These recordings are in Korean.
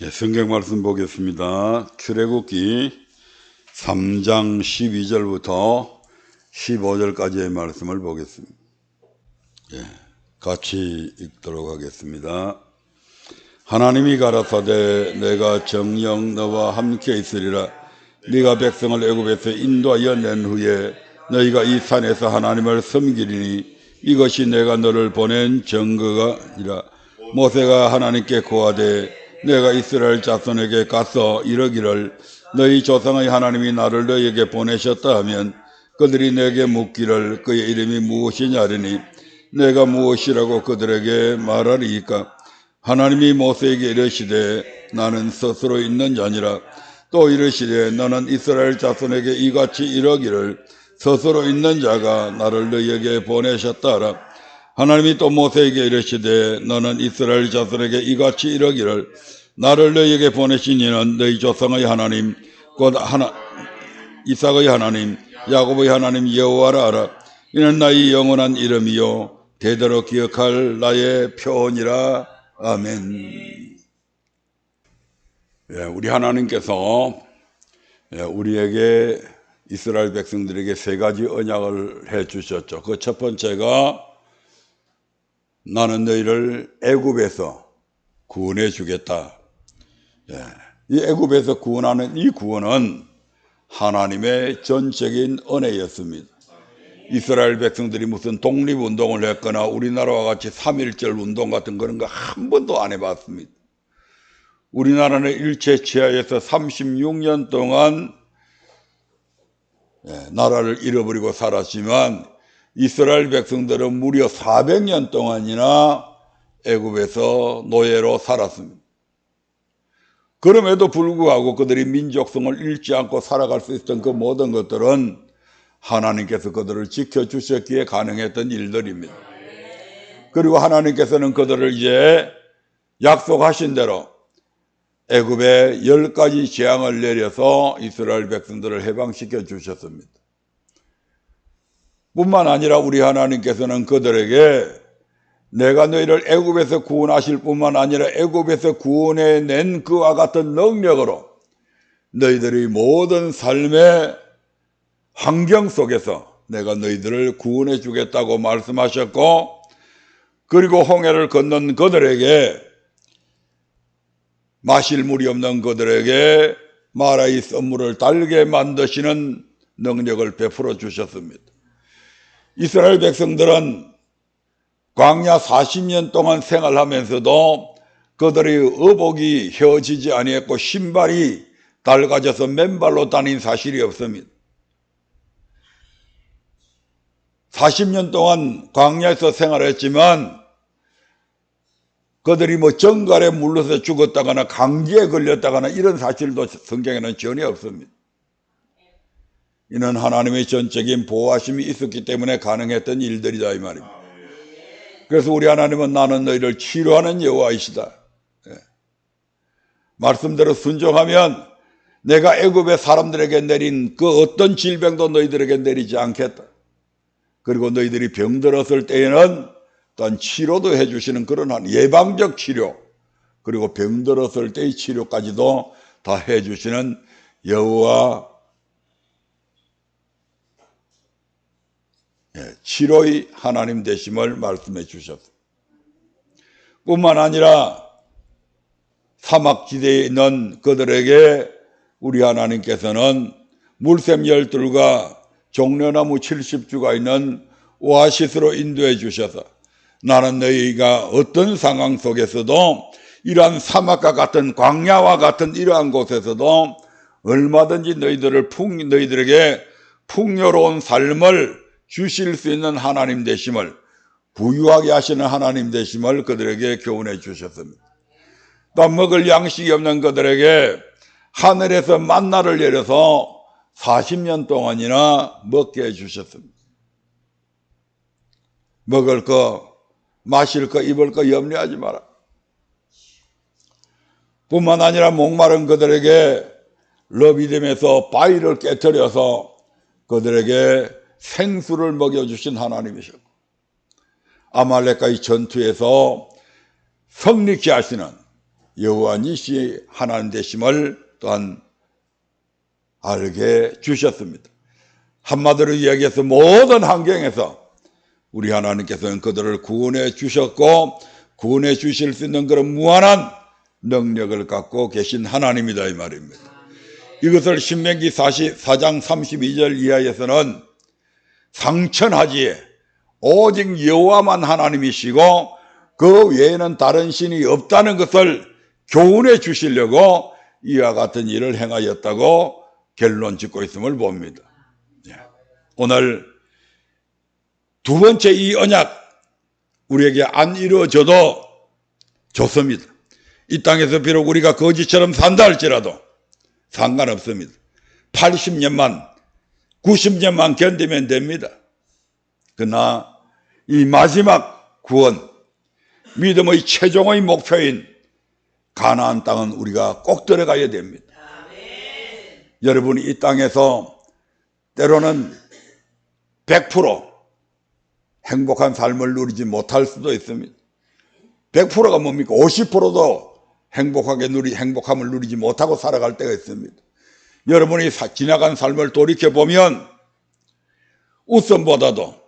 성경 말씀 보겠습니다. 출애굽기 3장 12절부터 15절까지의 말씀을 보겠습니다. 같이 읽도록 하겠습니다. 하나님이 가라사대 내가 정녕 너와 함께 있으리라. 네가 백성을 애굽에서 인도하여 낸 후에 너희가 이 산에서 하나님을 섬기리니 이것이 내가 너를 보낸 증거가 아니라. 모세가 하나님께 고하되 내가 이스라엘 자손에게 가서 이르기를 너희 조상의 하나님이 나를 너희에게 보내셨다 하면 그들이 내게 묻기를 그의 이름이 무엇이냐 하리니 내가 무엇이라고 그들에게 말하리이까. 하나님이 모세에게 이르시되 나는 스스로 있는 자니라. 또 이르시되 너는 이스라엘 자손에게 이같이 이르기를 스스로 있는 자가 나를 너희에게 보내셨다 하라. 하나님이 또 모세에게 이르시되 너는 이스라엘 자손에게 이같이 이르기를 나를 너희에게 보내신 이는 너희 조상의 하나님 곧 이삭의 하나님 야곱의 하나님 여호와라 하라. 이는 나의 영원한 이름이요 대대로 기억할 나의 표언이라. 아멘. 우리 하나님께서 우리에게 이스라엘 백성들에게 세 가지 언약을 해 주셨죠. 그 첫 번째가 나는 너희를 애굽에서 구원해 주겠다. 이 애굽에서 구원하는 이 구원은 하나님의 전적인 은혜였습니다. 이스라엘 백성들이 무슨 독립운동을 했거나 우리나라와 같이 3.1절 운동 같은 그런 거 한 번도 안 해봤습니다. 우리나라는 일제치하에서 36년 동안 나라를 잃어버리고 살았지만 이스라엘 백성들은 무려 400년 동안이나 애굽에서 노예로 살았습니다. 그럼에도 불구하고 그들이 민족성을 잃지 않고 살아갈 수 있었던 그 모든 것들은 하나님께서 그들을 지켜주셨기에 가능했던 일들입니다. 그리고 하나님께서는 그들을 이제 약속하신 대로 애굽에 10가지 재앙을 내려서 이스라엘 백성들을 해방시켜 주셨습니다. 뿐만 아니라 우리 하나님께서는 그들에게 내가 너희를 애굽에서 구원하실 뿐만 아니라 애굽에서 구원해낸 그와 같은 능력으로 너희들의 모든 삶의 환경 속에서 내가 너희들을 구원해 주겠다고 말씀하셨고, 그리고 홍해를 건넌 그들에게 마실 물이 없는 그들에게 마라의 썰물을 달게 만드시는 능력을 베풀어 주셨습니다. 이스라엘 백성들은 광야 40년 동안 생활하면서도 그들의 의복이 휘어지지 아니했고 신발이 낡아져서 맨발로 다닌 사실이 없습니다. 40년 동안 광야에서 생활했지만 그들이 정갈에 물려서 죽었다거나 감기에 걸렸다거나 이런 사실도 성경에는 전혀 없습니다. 이는 하나님의 전적인 보호하심이 있었기 때문에 가능했던 일들이다 이 말입니다. 그래서 우리 하나님은 나는 너희를 치료하는 여호와이시다. 말씀대로 순종하면 내가 애굽의 사람들에게 내린 그 어떤 질병도 너희들에게 내리지 않겠다. 그리고 너희들이 병들었을 때에는 또한 치료도 해주시는 그런 예방적 치료, 그리고 병들었을 때의 치료까지도 다 해주시는 여호와, 치료의 하나님 되심을 말씀해 주셨습니다. 뿐만 아니라 사막지대에 있는 그들에게 우리 하나님께서는 물샘 12과 종려나무 70주가 있는 오아시스로 인도해 주셔서 나는 너희가 어떤 상황 속에서도 이러한 사막과 같은 광야와 같은 이러한 곳에서도 얼마든지 너희들에게 풍요로운 삶을 주실 수 있는 하나님 되심을, 부유하게 하시는 하나님 되심을 그들에게 교훈해 주셨습니다. 또 먹을 양식이 없는 그들에게 하늘에서 만나를 내려서 40년 동안이나 먹게 해주셨습니다. 먹을 거, 마실 거, 입을 거 염려하지 마라. 뿐만 아니라 목마른 그들에게 러비딤에서 바위를 깨뜨려서 그들에게 생수를 먹여주신 하나님이셨고, 아말렉과의 전투에서 성리케 하시는 여호와 니시 하나님 되심을 또한 알게 주셨습니다. 한마디로 이야기해서 모든 환경에서 우리 하나님께서는 그들을 구원해 주셨고 구원해 주실 수 있는 그런 무한한 능력을 갖고 계신 하나님이다 이 말입니다. 이것을 신명기 4장 32절 이하에서는 상천하지에 오직 여호와만 하나님이시고 그 외에는 다른 신이 없다는 것을 교훈해 주시려고 이와 같은 일을 행하였다고 결론 짓고 있음을 봅니다. 오늘 두 번째 이 언약 우리에게 안 이루어져도 좋습니다. 이 땅에서 비록 우리가 거지처럼 산다 할지라도 상관없습니다. 80년만 90년만 견디면 됩니다. 그러나 이 마지막 구원 믿음의 최종의 목표인 가나안 땅은 우리가 꼭 들어가야 됩니다. 여러분이 이 땅에서 때로는 100% 행복한 삶을 누리지 못할 수도 있습니다. 100%가 뭡니까? 50%도 행복함을 누리지 못하고 살아갈 때가 있습니다. 여러분이 지나간 삶을 돌이켜보면 웃음보다도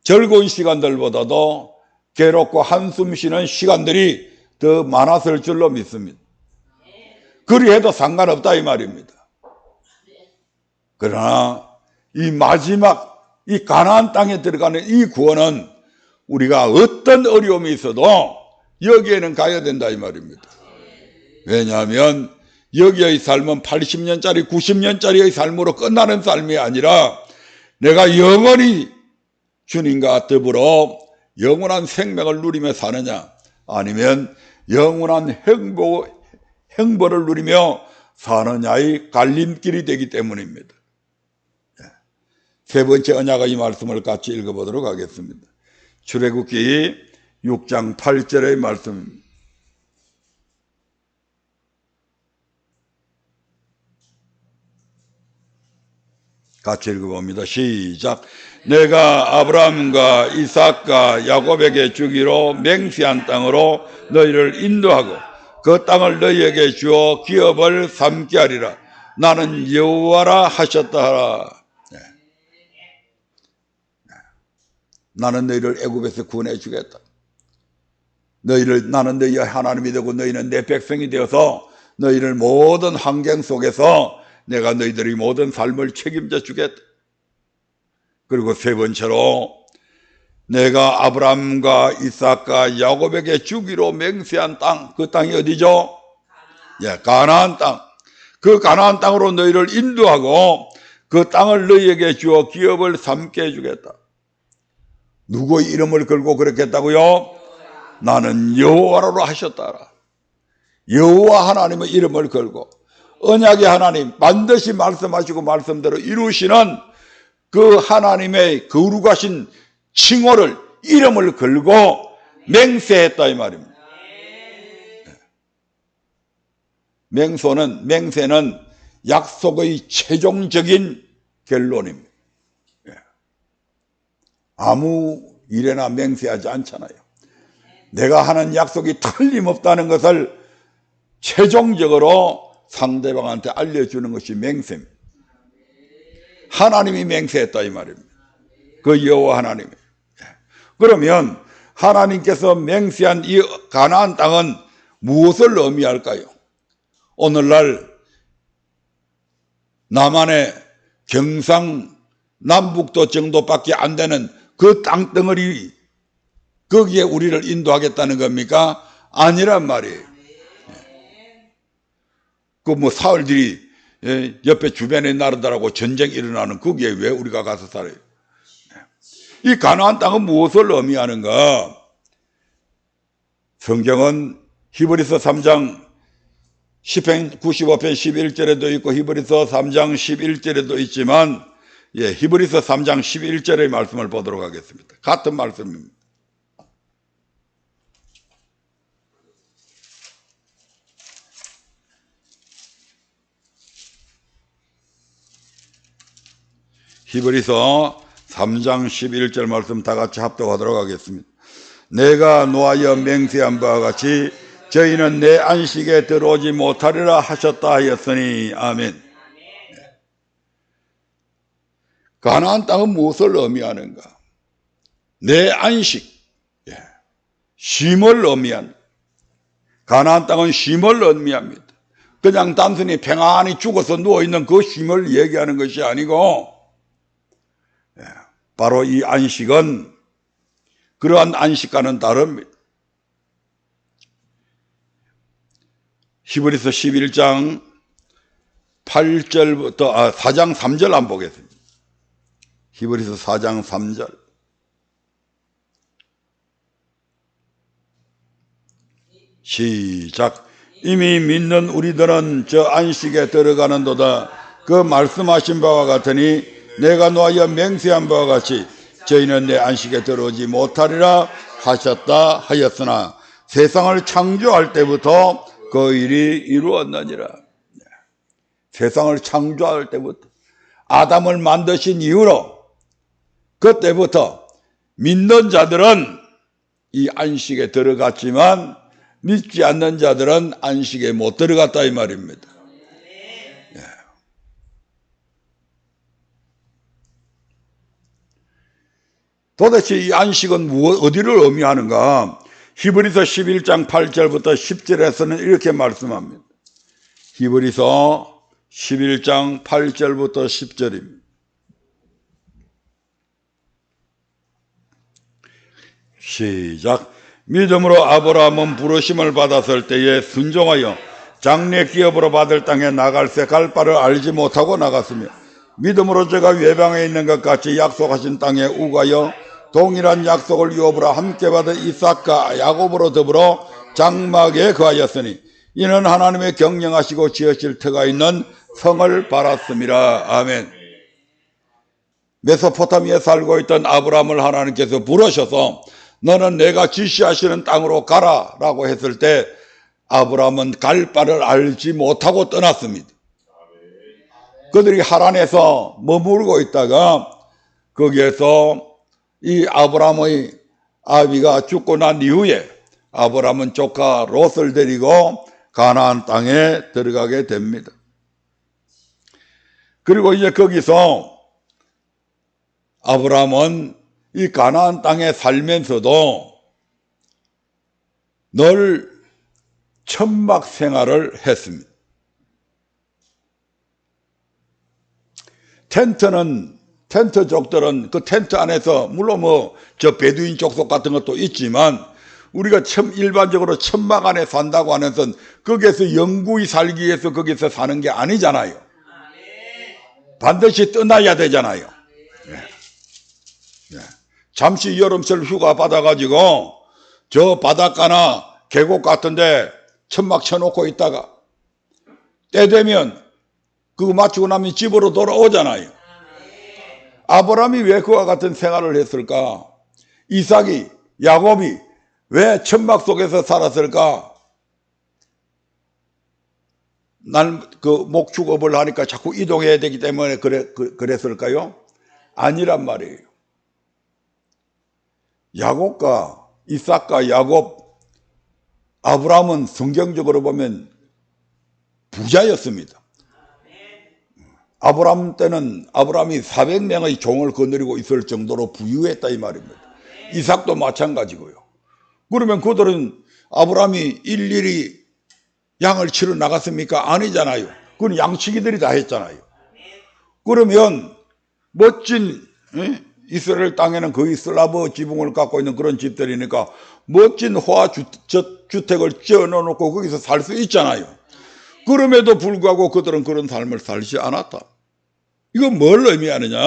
즐거운 시간들보다도 괴롭고 한숨 쉬는 시간들이 더 많았을 줄로 믿습니다. 그리해도 상관없다 이 말입니다. 그러나 이 마지막 이 가나안 땅에 들어가는 이 구원은 우리가 어떤 어려움이 있어도 여기에는 가야 된다 이 말입니다. 왜냐하면 여기의 삶은 80년짜리 90년짜리의 삶으로 끝나는 삶이 아니라 내가 영원히 주님과 더불어 영원한 생명을 누리며 사느냐 아니면 영원한 행복을 누리며 사느냐의 갈림길이 되기 때문입니다. 세 번째 언약의 이 말씀을 같이 읽어보도록 하겠습니다. 출애굽기 6장 8절의 말씀입니다. 같이 읽어봅니다. 시작. 내가 아브라함과 이삭과 야곱에게 주기로 맹세한 땅으로 너희를 인도하고 그 땅을 너희에게 주어 기업을 삼게 하리라. 나는 여호와라 하셨다 하라. 나는 너희를 애굽에서 구원해 주겠다. 나는 너희의 하나님이 되고 너희는 내 백성이 되어서 너희를 모든 환경 속에서 내가 너희들의 모든 삶을 책임져 주겠다. 그리고 세 번째로 내가 아브라함과 이삭과 야곱에게 주기로 맹세한 땅, 그 땅이 어디죠? 가나안 땅. 그 가나안 땅으로 너희를 인도하고 그 땅을 너희에게 주어 기업을 삼게 해주겠다. 누구의 이름을 걸고 그랬겠다고요? 나는 여호와로 하셨다라. 여호와 하나님의 이름을 걸고 언약의 하나님 반드시 말씀하시고 말씀대로 이루시는 그 하나님의 거룩하신 칭호를 이름을 걸고 맹세했다 이 말입니다. 맹세는 약속의 최종적인 결론입니다. 아무 일에나 맹세하지 않잖아요. 내가 하는 약속이 틀림없다는 것을 최종적으로 상대방한테 알려주는 것이 맹세입니다. 하나님이 맹세했다 이 말입니다. 그 여호와 하나님이. 그러면 하나님께서 맹세한 이 가나안 땅은 무엇을 의미할까요? 오늘날 남한의 경상남북도 정도밖에 안 되는 그 땅덩어리 거기에 우리를 인도하겠다는 겁니까? 아니란 말이에요. 그 사흘들이 옆에 주변의 나라들하고 전쟁이 일어나는 거기에 왜 우리가 가서 살아요? 이 가나안 땅은 무엇을 의미하는가? 성경은 히브리서 3장 10편 95편 11절에도 있고 히브리서 3장 11절에도 있지만 히브리서 3장 11절의 말씀을 보도록 하겠습니다. 같은 말씀입니다. 히브리서 3장 11절 말씀 다 같이 합독하도록 하겠습니다. 내가 노하여 맹세한 바와 같이 저희는 내 안식에 들어오지 못하리라 하셨다 하였으니. 아멘. 가나안 땅은 무엇을 의미하는가? 내 안식, 쉼을 의미한, 가나안 땅은 쉼을 의미합니다. 그냥 단순히 평안히 죽어서 누워있는 그 쉼을 얘기하는 것이 아니고, 바로 이 안식은 그러한 안식과는 다릅니다. 히브리서 11장 8절부터 4장 3절 한번 보겠습니다. 히브리서 4장 3절. 시작. 이미 믿는 우리들은 저 안식에 들어가는도다. 그 말씀하신 바와 같으니 내가 노하여 맹세한 바와 같이 저희는 내 안식에 들어오지 못하리라 하셨다 하였으나 세상을 창조할 때부터 그 일이 이루어졌느니라. 세상을 창조할 때부터, 아담을 만드신 이후로 그때부터 믿는 자들은 이 안식에 들어갔지만 믿지 않는 자들은 안식에 못 들어갔다 이 말입니다. 도대체 이 안식은 어디를 의미하는가? 히브리서 11장 8절부터 10절에서는 이렇게 말씀합니다. 히브리서 11장 8절부터 10절입니다. 시작. 믿음으로 아브라함은 부르심을 받았을 때에 순종하여 장래 기업으로 받을 땅에 나갈새 갈 바를 알지 못하고 나갔으며 믿음으로 저가 외방에 있는 것 같이 약속하신 땅에 우가여 동일한 약속을 유업으로 함께 받은 이삭과 야곱으로 더불어 장막에 거하였으니 이는 하나님의 경영하시고 지으실 터가 있는 성을 바랐습니다. 아멘. 메소포타미아에 살고 있던 아브라함을 하나님께서 부르셔서 너는 내가 지시하시는 땅으로 가라 라고 했을 때 아브라함은 갈 바를 알지 못하고 떠났습니다. 그들이 하란에서 머물고 있다가 거기에서 이 아브라함의 아비가 죽고 난 이후에 아브라함은 조카 롯을 데리고 가나안 땅에 들어가게 됩니다. 그리고 이제 거기서 아브라함은 이 가나안 땅에 살면서도 늘 천막 생활을 했습니다. 텐트족들은 그 텐트 안에서 물론 저 베두인 족속 같은 것도 있지만 우리가 일반적으로 천막 안에 산다고 하는 것은 거기에서 영구히 살기 위해서 거기서 사는 게 아니잖아요. 반드시 떠나야 되잖아요. 잠시 여름철 휴가 받아가지고 저 바닷가나 계곡 같은데 천막 쳐놓고 있다가 때 되면 그거 마치고 나면 집으로 돌아오잖아요. 아브라함이 왜 그와 같은 생활을 했을까? 이삭이, 야곱이 왜 천막 속에서 살았을까? 난 그 목축업을 하니까 자꾸 이동해야 되기 때문에 그랬을까요? 아니란 말이에요. 야곱과 이삭과 야곱, 아브라함은 성경적으로 보면 부자였습니다. 아브라함 때는 아브라함이 400명의 종을 거느리고 있을 정도로 부유했다 이 말입니다. 이삭도 마찬가지고요. 그러면 그들은 아브라함이 일일이 양을 치러 나갔습니까? 아니잖아요. 그건 양치기들이 다 했잖아요. 그러면 멋진 이스라엘 땅에는 거의 슬라브 지붕을 갖고 있는 그런 집들이니까 멋진 호화주택을 지어놓고 거기서 살 수 있잖아요. 그럼에도 불구하고 그들은 그런 삶을 살지 않았다. 이건 뭘 의미하느냐?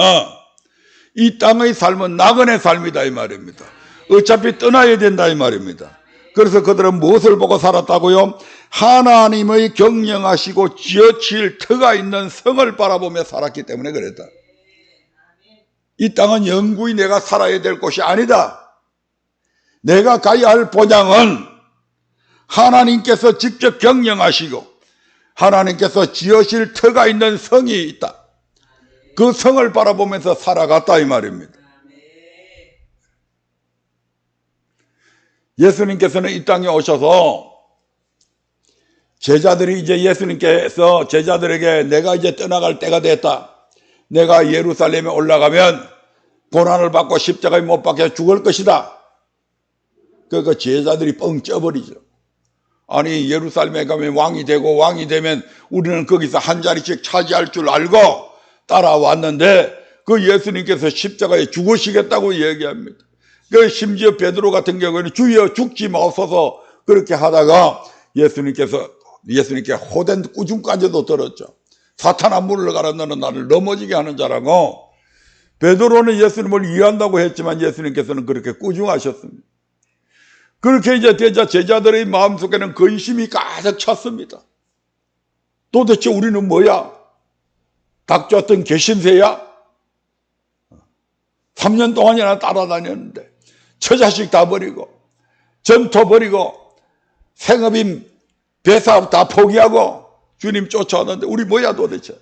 이 땅의 삶은 나그네 삶이다 이 말입니다. 어차피 떠나야 된다 이 말입니다. 그래서 그들은 무엇을 보고 살았다고요? 하나님의 경영하시고 지어칠 터가 있는 성을 바라보며 살았기 때문에 그랬다. 이 땅은 영구히 내가 살아야 될 곳이 아니다. 내가 가야 할 본향은 하나님께서 직접 경영하시고 하나님께서 지으실 터가 있는 성이 있다. 그 성을 바라보면서 살아갔다 이 말입니다. 예수님께서는 이 땅에 오셔서 제자들이 이제 예수님께서 제자들에게 내가 이제 떠나갈 때가 됐다. 내가 예루살렘에 올라가면 고난을 받고 십자가에 못 박혀 죽을 것이다. 그러니까 제자들이 뻥 쪄버리죠. 아니 예루살렘에 가면 왕이 되고 왕이 되면 우리는 거기서 한 자리씩 차지할 줄 알고 따라왔는데 그 예수님께서 십자가에 죽으시겠다고 얘기합니다. 그 심지어 베드로 같은 경우에는 주여 죽지 마옵소서 그렇게 하다가 예수님께 호된 꾸중까지도 들었죠. 사탄아 물러가라 너는 나를 넘어지게 하는 자라고. 베드로는 예수님을 이해한다고 했지만 예수님께서는 그렇게 꾸중하셨습니다. 그렇게 이제 되자 제자들의 마음속에는 근심이 가득 찼습니다. 도대체 우리는 뭐야? 닥쳤던 개신새야? 3년 동안이나 따라다녔는데 처자식 다 버리고 전토 버리고 생업인 배사업 다 포기하고 주님 쫓아왔는데 우리 뭐야 도대체?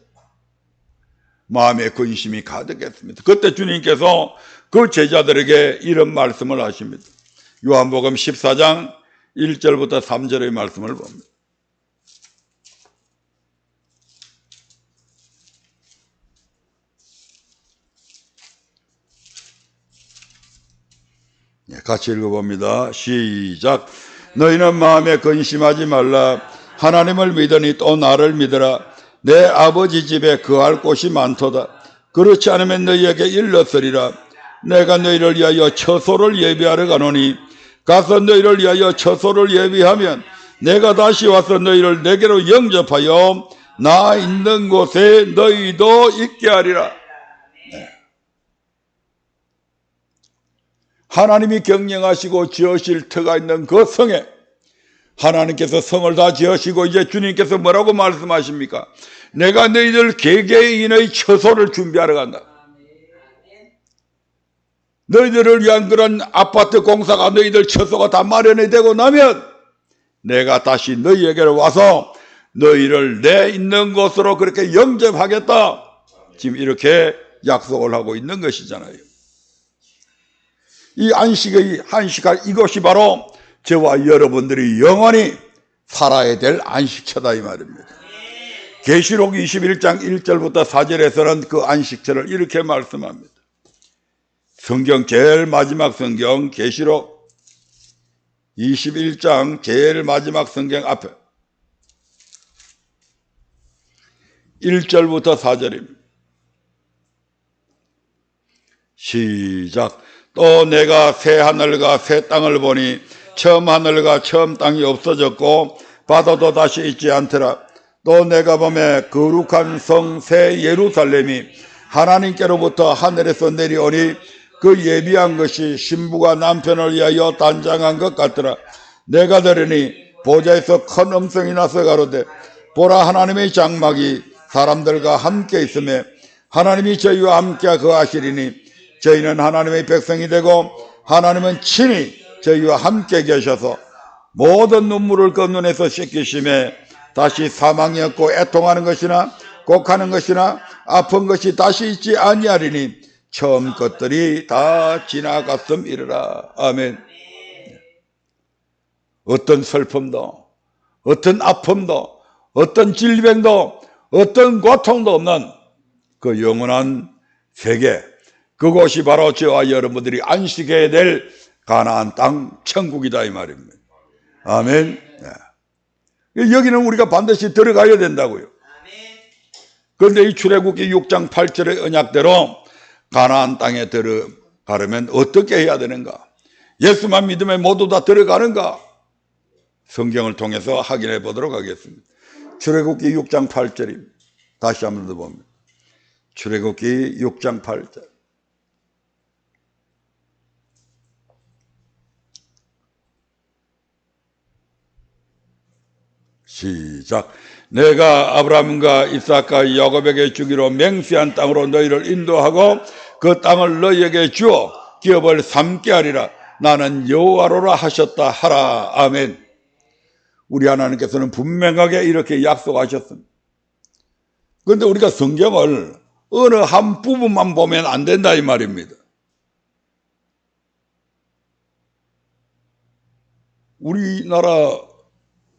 마음에 근심이 가득했습니다. 그때 주님께서 그 제자들에게 이런 말씀을 하십니다. 요한복음 14장 1절부터 3절의 말씀을 봅니다. 같이 읽어봅니다. 시작. 너희는 마음에 근심하지 말라. 하나님을 믿으니 또 나를 믿으라. 내 아버지 집에 거할 곳이 많도다. 그렇지 않으면 너희에게 일렀으리라. 내가 너희를 위하여 처소를 예비하러 가노니 가서 너희를 위하여 처소를 예비하면 내가 다시 와서 너희를 내게로 영접하여 나 있는 곳에 너희도 있게 하리라. 하나님이 경영하시고 지으실 터가 있는 그 성에 하나님께서 성을 다 지으시고 이제 주님께서 뭐라고 말씀하십니까? 내가 너희들 개개인의 처소를 준비하러 간다. 너희들을 위한 그런 아파트 공사가 너희들 처소가 다 마련이 되고 나면 내가 다시 너희에게로 와서 너희를 내 있는 곳으로 그렇게 영접하겠다. 지금 이렇게 약속을 하고 있는 것이잖아요. 이 한식할 이것이 바로 저와 여러분들이 영원히 살아야 될 안식처다 이 말입니다. 계시록 21장 1절부터 4절에서는 그 안식처를 이렇게 말씀합니다. 성경 제일 마지막 성경 계시록 21장 제일 마지막 성경 앞에 1절부터 4절입니다. 시작. 또 내가 새 하늘과 새 땅을 보니 처음 하늘과 처음 땅이 없어졌고 바다도 다시 있지 않더라. 또 내가 보매 거룩한 성 새 예루살렘이 하나님께로부터 하늘에서 내려오니 그 예비한 것이 신부가 남편을 위하여 단장한 것 같더라. 내가 들으니 보좌에서 큰 음성이 나서 가로되 보라 하나님의 장막이 사람들과 함께 있으며 하나님이 저희와 함께 거하시리니 저희는 하나님의 백성이 되고 하나님은 친히 저희와 함께 계셔서 모든 눈물을 그 눈에서 씻기심에 다시 사망이 없고 애통하는 것이나 곡하는 것이나 아픈 것이 다시 있지 아니하리니 처음 것들이 다 지나갔음이르라. 아멘. 어떤 슬픔도 어떤 아픔도 어떤 질병도 어떤 고통도 없는 그 영원한 세계, 그곳이 바로 저와 여러분들이 안식해야 될 가나안 땅 천국이다 이 말입니다. 아멘. 여기는 우리가 반드시 들어가야 된다고요. 그런데 이 출애굽기 6장 8절의 언약대로 가나안 땅에 들어가려면 어떻게 해야 되는가? 예수만 믿으면 모두 다 들어가는가? 성경을 통해서 확인해 보도록 하겠습니다. 출애굽기 6장 8절입니다. 다시 한번 더 봅니다. 출애굽기 6장 8절. 시작. 내가 아브라함과 이삭과 야곱에게 주기로 맹세한 땅으로 너희를 인도하고 그 땅을 너희에게 주어 기업을 삼게 하리라. 나는 여호와로라 하셨다 하라. 아멘. 우리 하나님께서는 분명하게 이렇게 약속하셨습니다. 그런데 우리가 성경을 어느 한 부분만 보면 안 된다 이 말입니다. 우리나라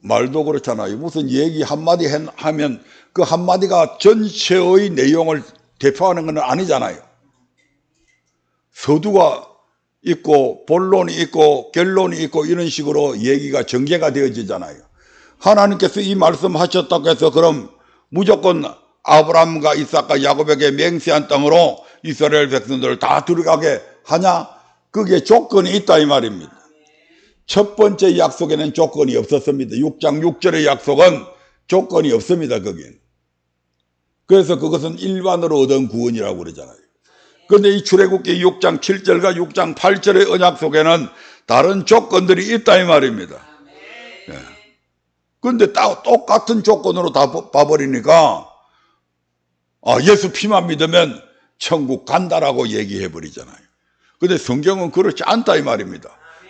말도 그렇잖아요. 무슨 얘기 한마디 하면 그 한마디가 전체의 내용을 대표하는 건 아니잖아요. 서두가 있고 본론이 있고 결론이 있고 이런 식으로 얘기가 전개가 되어지잖아요. 하나님께서 이 말씀하셨다고 해서 그럼 무조건 아브라함과 이삭과 야곱에게 맹세한 땅으로 이스라엘 백성들을 다 들어가게 하냐? 그게 조건이 있다 이 말입니다. 첫 번째 약속에는 조건이 없었습니다. 6장 6절의 약속은 조건이 없습니다. 거기는. 그래서 그것은 일반으로 얻은 구원이라고 그러잖아요. 그런데 이 출애굽기 6장 7절과 6장 8절의 언약 속에는 다른 조건들이 있다 이 말입니다. 그런데 똑같은 조건으로 다 봐버리니까 예수 피만 믿으면 천국 간다라고 얘기해버리잖아요. 그런데 성경은 그렇지 않다 이 말입니다.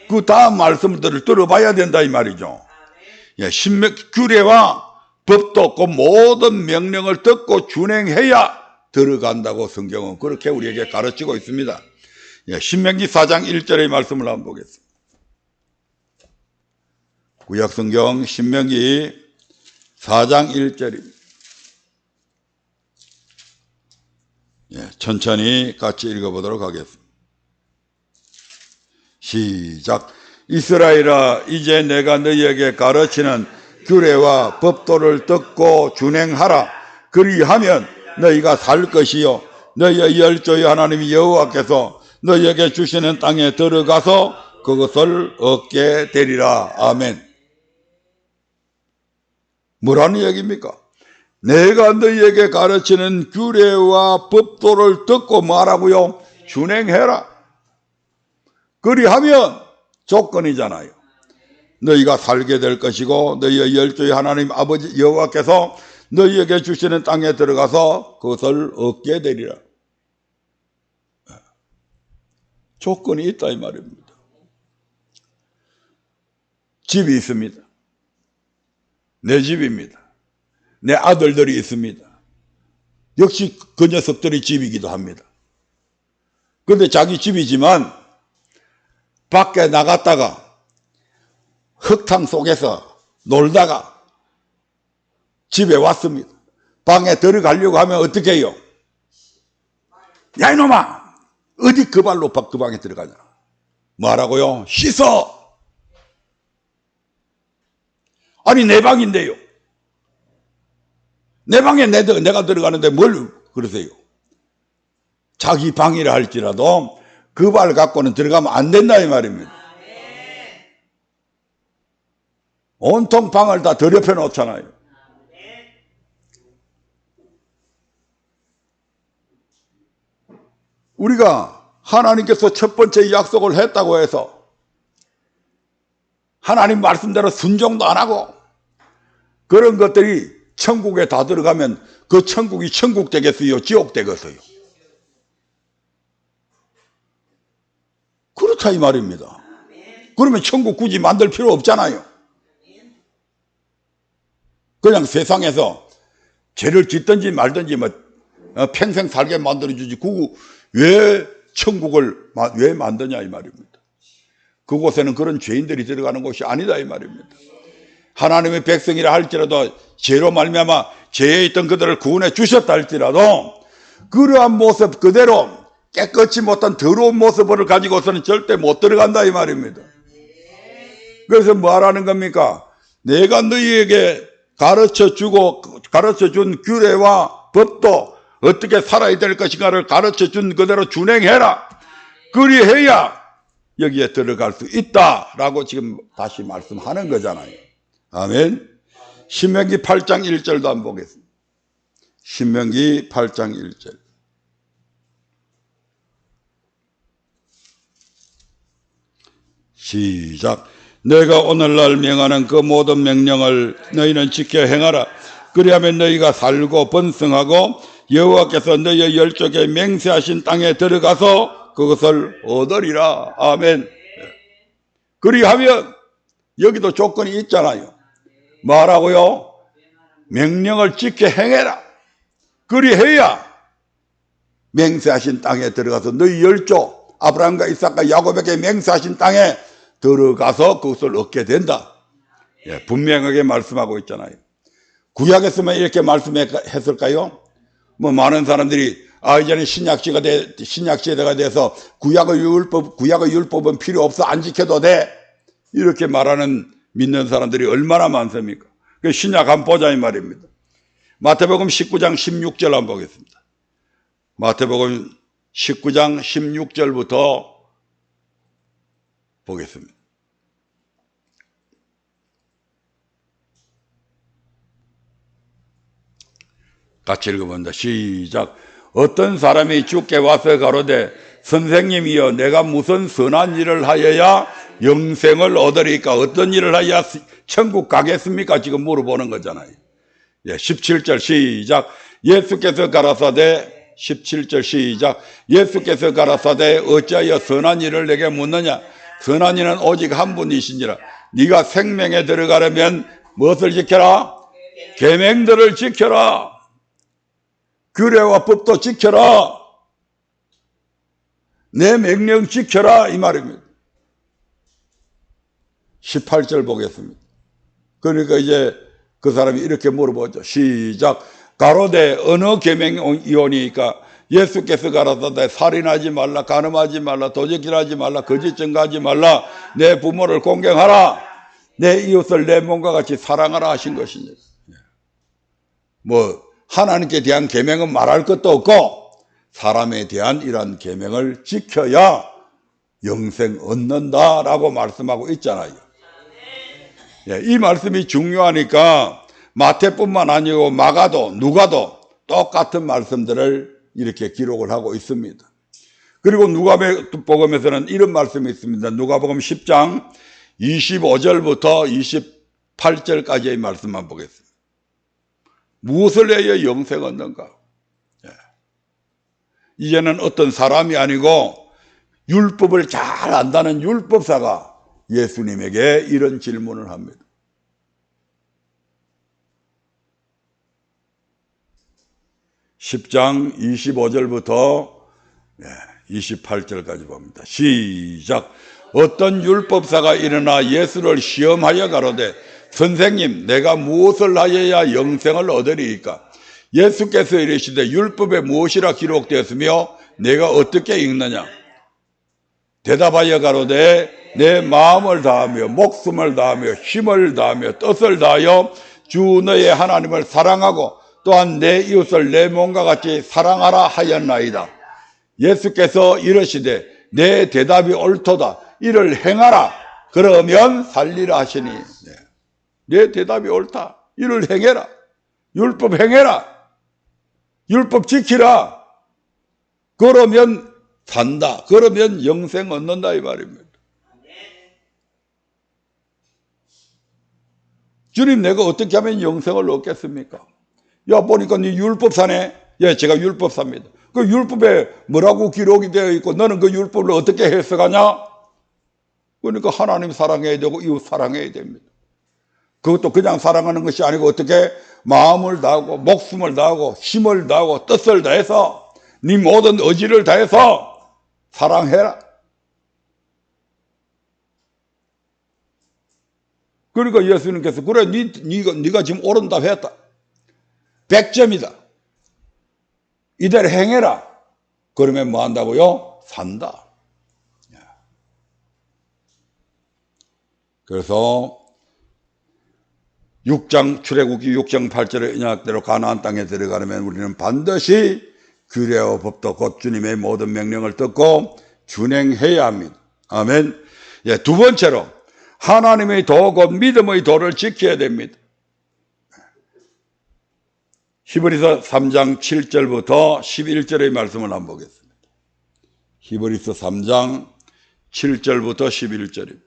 그 다음 말씀들을 들어봐야 된다 이 말이죠. 규례와 법도 그 모든 명령을 듣고 준행해야 들어간다고 성경은 그렇게 우리에게 가르치고 있습니다. 신명기 4장 1절의 말씀을 한번 보겠습니다. 구약성경 신명기 4장 1절입니다. 천천히 같이 읽어보도록 하겠습니다. 시작. 이스라엘아, 이제 내가 너희에게 가르치는 규례와 법도를 듣고 준행하라. 그리하면 너희가 살 것이요 너희의 열조의 하나님 여호와께서 너희에게 주시는 땅에 들어가서 그것을 얻게 되리라. 아멘. 뭐라는 얘기입니까? 내가 너희에게 가르치는 규례와 법도를 듣고 뭐하라고요? 준행해라. 그리하면 조건이잖아요. 너희가 살게 될 것이고 너희의 열조의 하나님 아버지 여호와께서 너희에게 주시는 땅에 들어가서 그것을 얻게 되리라. 조건이 있다 이 말입니다. 집이 있습니다. 내 집입니다. 내 아들들이 있습니다. 역시 그 녀석들이 집이기도 합니다. 그런데 자기 집이지만 밖에 나갔다가 흙탕 속에서 놀다가 집에 왔습니다. 방에 들어가려고 하면 어떻게 해요? 야 이놈아, 어디 그 발로 그 방에 들어가냐? 뭐하라고요? 씻어. 아니 내 방인데요. 내 방에 내가 들어가는데 뭘 그러세요? 자기 방이라 할지라도 그 발 갖고는 들어가면 안 된다 이 말입니다. 온통 방을 다 더럽혀 놓잖아요. 우리가 하나님께서 첫 번째 약속을 했다고 해서 하나님 말씀대로 순종도 안 하고 그런 것들이 천국에 다 들어가면 그 천국이 천국 되겠어요? 지옥 되겠어요? 그렇다 이 말입니다. 그러면 천국 굳이 만들 필요 없잖아요. 그냥 세상에서 죄를 짓든지 말든지 평생 살게 만들어주지 왜 천국을 왜 만드냐 이 말입니다. 그곳에는 그런 죄인들이 들어가는 곳이 아니다 이 말입니다. 하나님의 백성이라 할지라도 죄로 말미암아 죄에 있던 그들을 구원해 주셨다 할지라도 그러한 모습 그대로 깨끗이 못한 더러운 모습을 가지고서는 절대 못 들어간다 이 말입니다. 그래서 뭐 하라는 겁니까? 내가 너희에게 가르쳐준 규례와 법도 어떻게 살아야 될 것인가를 가르쳐준 그대로 준행해라. 그리해야 여기에 들어갈 수 있다라고 지금 다시 말씀하는 거잖아요. 아멘. 신명기 8장 1절도 한번 보겠습니다. 신명기 8장 1절. 시작. 내가 오늘날 명하는 그 모든 명령을 너희는 지켜 행하라. 그리하면 너희가 살고 번성하고 여호와께서 너희의 열조에 맹세하신 땅에 들어가서 그것을 얻으리라. 아멘. 그리하면 여기도 조건이 있잖아요. 뭐라고요? 명령을 지켜 행해라. 그리해야 맹세하신 땅에 들어가서 너희 열조 아브라함과 이삭과 야곱에게 맹세하신 땅에 들어가서 그것을 얻게 된다. 예, 분명하게 말씀하고 있잖아요. 구약에서만 이렇게 말씀했을까요? 뭐 많은 사람들이 이제는 신약 시대가 돼서 구약의 율법은 필요 없어, 안 지켜도 돼, 이렇게 말하는 믿는 사람들이 얼마나 많습니까? 그 신약 한번 보자 이 말입니다. 마태복음 19장 16절 한번 보겠습니다. 마태복음 19장 16절부터 보겠습니다. 같이 읽어본다. 시작. 어떤 사람이 주께 와서 가로되 선생님이여 내가 무슨 선한 일을 하여야 영생을 얻으리까? 어떤 일을 하여야 천국 가겠습니까? 지금 물어보는 거잖아요. 예, 17절 시작. 예수께서 가라사대 17절 시작. 예수께서 가라사대 어찌하여 선한 일을 내게 묻느냐? 선한 이는 오직 한 분이시니라. 네가 생명에 들어가려면 무엇을 지켜라? 계명들을 지켜라. 규례와 법도 지켜라. 내 명령 지켜라 이 말입니다. 18절 보겠습니다. 그러니까 이제 그 사람이 이렇게 물어보죠. 시작. 가로되 어느 계명이오니까? 예수께서 가라사대 살인하지 말라, 간음하지 말라, 도적질하지 말라, 거짓 증거하지 말라, 내 부모를 공경하라, 내 이웃을 내 몸과 같이 사랑하라 하신 것이니, 뭐 하나님께 대한 계명은 말할 것도 없고 사람에 대한 이러한 계명을 지켜야 영생 얻는다라고 말씀하고 있잖아요. 예, 이 말씀이 중요하니까 마태뿐만 아니고 마가도 누가도 똑같은 말씀들을 이렇게 기록을 하고 있습니다. 그리고 누가복음에서는 이런 말씀이 있습니다. 누가복음 10장 25절부터 28절까지의 말씀만 보겠습니다. 무엇을 해야 영생 얻는가? 예. 이제는 어떤 사람이 아니고 율법을 잘 안다는 율법사가 예수님에게 이런 질문을 합니다. 10장 25절부터 28절까지 봅니다. 시작. 어떤 율법사가 일어나 예수를 시험하여 가로되 선생님 내가 무엇을 하여야 영생을 얻으리이까? 예수께서 이르시되 율법에 무엇이라 기록되었으며 내가 어떻게 읽느냐? 대답하여 가로되 내 마음을 다하며 목숨을 다하며 힘을 다하며 뜻을 다하여 주 너의 하나님을 사랑하고 또한 내 이웃을 내 몸과 같이 사랑하라 하였나이다. 예수께서 이르시되 내 대답이 옳도다. 이를 행하라. 그러면 살리라 하시니. 내 대답이 옳다. 이를 행해라. 율법 행해라. 율법 지키라. 그러면 산다. 그러면 영생 얻는다 이 말입니다. 주님 내가 어떻게 하면 영생을 얻겠습니까? 야 보니까 네 율법사네. 예, 제가 율법사입니다. 그 율법에 뭐라고 기록이 되어 있고 너는 그 율법을 어떻게 해석하냐? 그러니까 하나님 사랑해야 되고 이웃 사랑해야 됩니다. 그것도 그냥 사랑하는 것이 아니고 어떻게 마음을 다하고 목숨을 다하고 힘을 다하고 뜻을 다해서 네 모든 의지를 다해서 사랑해라. 그러니까 예수님께서 그래 네가 지금 옳은 답 했다. 100점이다. 이대로 행해라. 그러면 뭐 한다고요? 산다. 그래서 출애굽기 6장 8절의 언약대로 가나안 땅에 들어가려면 우리는 반드시 규례와 법도 곧 주님의 모든 명령을 듣고 준행해야 합니다. 아멘. 예, 두 번째로 하나님의 도 곧 믿음의 도를 지켜야 됩니다. 히브리서 3장 7절부터 11절의 말씀을 한번 보겠습니다. 히브리서 3장 7절부터 11절입니다.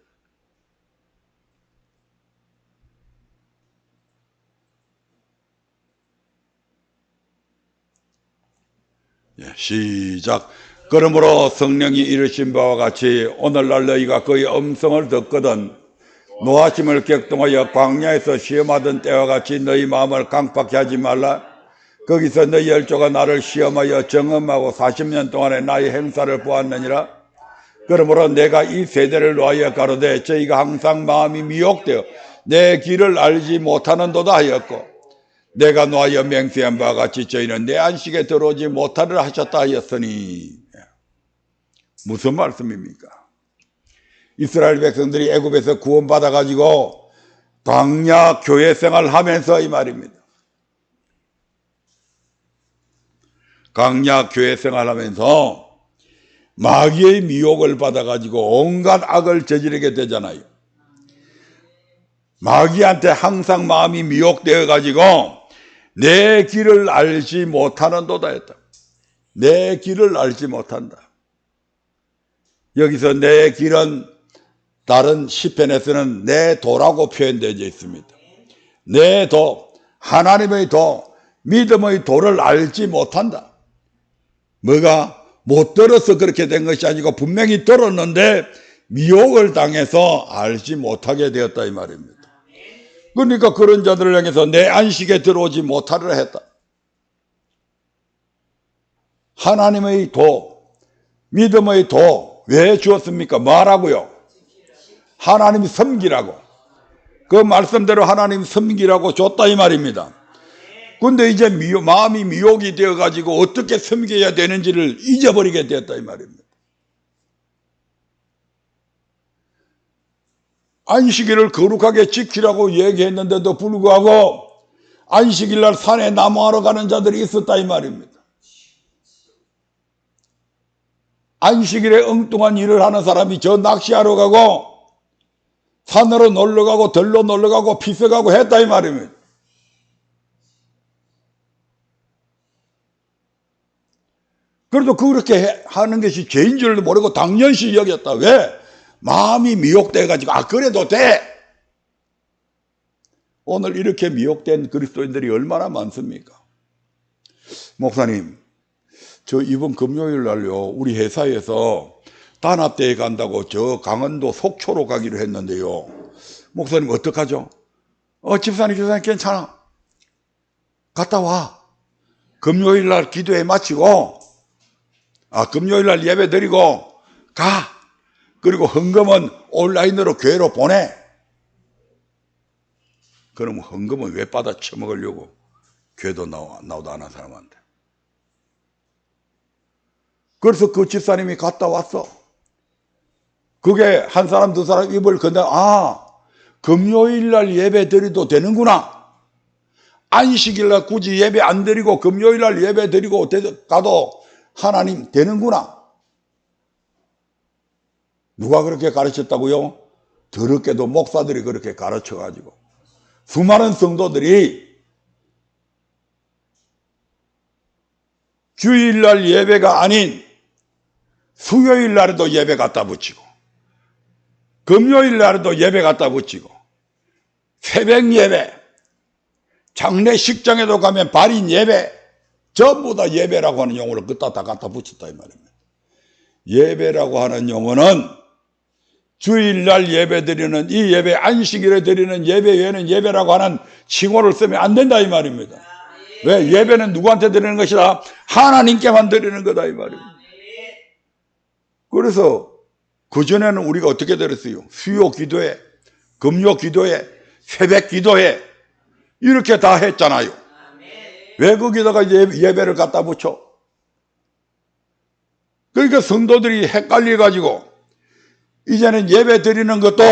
시작. 그러므로 성령이 이르신 바와 같이 오늘날 너희가 그의 음성을 듣거든 노하심을 격동하여 광야에서 시험하던 때와 같이 너희 마음을 강팍케 하지 말라. 거기서 너희 열조가 나를 시험하여 정엄하고 40년 동안에 나의 행사를 보았느니라. 그러므로 내가 이 세대를 놓아여 가로되 저희가 항상 마음이 미혹되어 내 길을 알지 못하는도다 하였고 내가 놓아여 맹세한 바와 같이 저희는 내 안식에 들어오지 못하리라 하셨다 하였으니. 무슨 말씀입니까? 이스라엘 백성들이 애굽에서 구원받아 가지고 광야 교회 생활하면서 이 말입니다. 광야 교회 생활하면서 마귀의 미혹을 받아 가지고 온갖 악을 저지르게 되잖아요. 마귀한테 항상 마음이 미혹되어 가지고 내 길을 알지 못하는도다 했다. 내 길을 알지 못한다. 여기서 내 길은 다른 시편에서는 내 도라고 표현되어 있습니다. 내 도, 하나님의 도, 믿음의 도를 알지 못한다. 뭐가 못 들어서 그렇게 된 것이 아니고 분명히 들었는데 미혹을 당해서 알지 못하게 되었다 이 말입니다. 그러니까 그런 자들을 향해서 내 안식에 들어오지 못하리라 했다. 하나님의 도, 믿음의 도 왜 주었습니까? 뭐하라고요? 하나님 섬기라고. 그 말씀대로 하나님 섬기라고 줬다 이 말입니다. 근데 이제 마음이 미혹이 되어가지고 어떻게 섬겨야 되는지를 잊어버리게 되었다 이 말입니다. 안식일을 거룩하게 지키라고 얘기했는데도 불구하고 안식일날 산에 나무하러 가는 자들이 있었다 이 말입니다. 안식일에 엉뚱한 일을 하는 사람이 저 낚시하러 가고 산으로 놀러가고 들로 놀러가고 피서가고 했다 이 말입니다. 그래도 그렇게 하는 것이 죄인 줄도 모르고 당연시 여겼다. 왜? 마음이 미혹돼가지고 그래도 돼. 오늘 이렇게 미혹된 그리스도인들이 얼마나 많습니까? 목사님, 저 이번 금요일 날요 우리 회사에서 단합대회 간다고 저 강원도 속초로 가기로 했는데요. 목사님 어떡하죠? 집사님 괜찮아. 갔다 와. 금요일 날 기도회 마치고 금요일 날 예배 드리고 가. 그리고 헌금은 온라인으로 교회로 보내. 그럼 헌금은 왜 받아 처먹으려고 교회도 나오도 안 한 사람한테. 그래서 그 집사님이 갔다 왔어. 그게 한 사람 두 사람 입을 건데 금요일 날 예배 드려도 되는구나. 안식일 날 굳이 예배 안 드리고 금요일 날 예배 드리고 가도 하나님 되는구나. 누가 그렇게 가르쳤다고요? 더럽게도 목사들이 그렇게 가르쳐가지고 수많은 성도들이 주일날 예배가 아닌 수요일 날에도 예배 갖다 붙이고 금요일 날에도 예배 갖다 붙이고 새벽 예배, 장례식장에도 가면 발인 예배, 전부 다 예배라고 하는 용어를 그따 다 갖다 붙였다 이 말입니다. 예배라고 하는 용어는 주일날 예배 드리는 이 예배, 안식일에 드리는 예배 외에는 예배라고 하는 칭호를 쓰면 안 된다 이 말입니다. 왜? 예배는 누구한테 드리는 것이다? 하나님께만 드리는 거다 이 말입니다. 그래서 그전에는 우리가 어떻게 드렸어요? 수요 기도회, 금요 기도회, 새벽 기도회 이렇게 다 했잖아요. 왜 거기다가 예배를 갖다 붙여? 그러니까 성도들이 헷갈려가지고 이제는 예배 드리는 것도